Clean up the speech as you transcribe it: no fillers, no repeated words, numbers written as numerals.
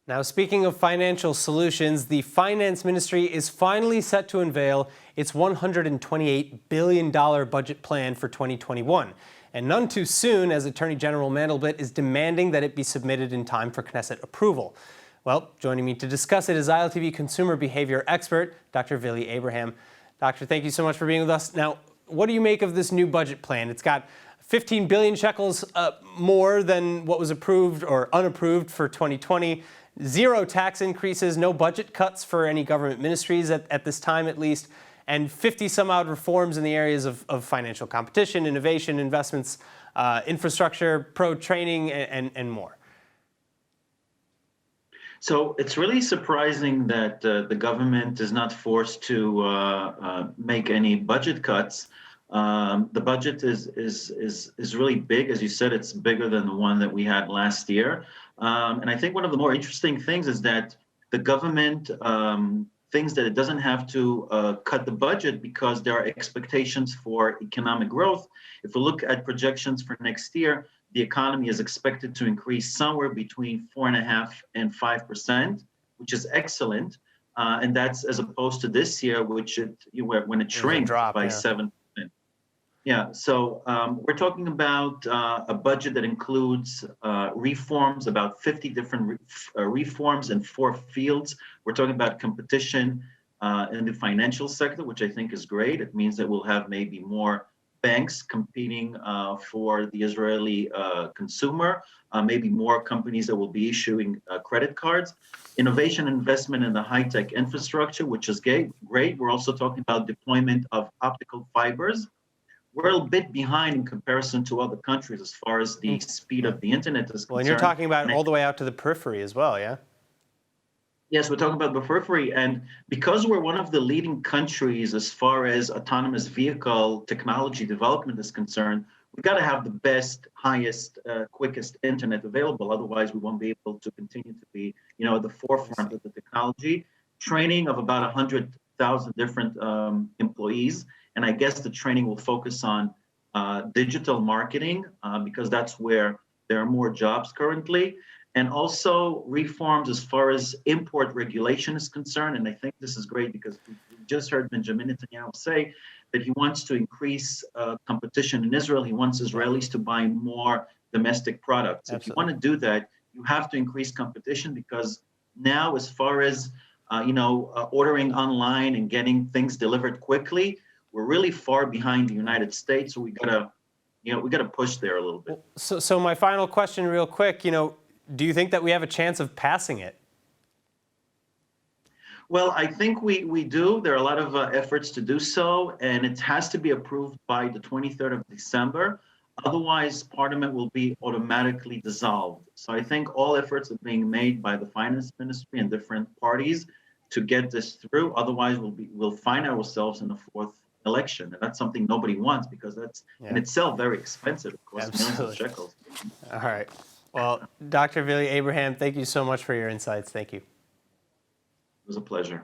Now, speaking of financial solutions, the Finance Ministry is finally set to unveil its $128 billion budget plan for 2021. And none too soon, as Attorney General Mandelblit is demanding that it be submitted in time for Knesset approval. Well, joining me to discuss it is ILTV consumer behavior expert, Dr. Vili Abraham. Doctor, thank you so much for being with us. Now, what do you make of this new budget plan? It's got 15 billion shekels more than what was approved or unapproved for 2020. Zero tax increases, no budget cuts for any government ministries at this time at least, and 50 some odd reforms in the areas of financial competition, innovation, investments, infrastructure, pro-training, and more. So it's really surprising that the government is not forced to make any budget cuts. The budget is really big. As you said, it's bigger than the one that we had last year. And I think one of the more interesting things is that the government thinks that it doesn't have to cut the budget because there are expectations for economic growth. If we look at projections for next year, the economy is expected to increase somewhere between 4.5% and 5%, which is excellent. And that's as opposed to this year, which when it shrinks by 7%. Yeah, so we're talking about a budget that includes reforms, about 50 different reforms in 4 fields. We're talking about competition in the financial sector, which I think is great. It means that we'll have maybe more banks competing for the Israeli consumer, maybe more companies that will be issuing credit cards. Innovation investment in the high-tech infrastructure, which is great. We're also talking about deployment of optical fibers. We're a bit behind in comparison to other countries as far as the speed of the internet is concerned. Well, and you're talking about all the way out to the periphery as well, yeah? Yes, we're talking about the periphery. And because we're one of the leading countries as far as autonomous vehicle technology development is concerned, we've got to have the best, highest, quickest internet available. Otherwise, we won't be able to continue to be, at the forefront of the technology. Training of about 100,000 different employees. And I guess the training will focus on digital marketing because that's where there are more jobs currently. And also reforms as far as import regulation is concerned. And I think this is great because we just heard Benjamin Netanyahu say that he wants to increase competition in Israel. He wants Israelis to buy more domestic products. Absolutely. If you want to do that, you have to increase competition because now as far as ordering online and getting things delivered quickly, we're really far behind the United States. So we gotta push there a little bit. So my final question real quick, do you think that we have a chance of passing it? Well, I think we do. There are a lot of efforts to do so, and it has to be approved by the 23rd of December. Otherwise, Parliament will be automatically dissolved. So I think all efforts are being made by the Finance Ministry and different parties to get this through. Otherwise, we'll find ourselves in the 4th election. And that's something nobody wants because that's in itself very expensive. It costs millions of shekels. All right. Well, Dr. Vili Abraham, thank you so much for your insights. Thank you. It was a pleasure.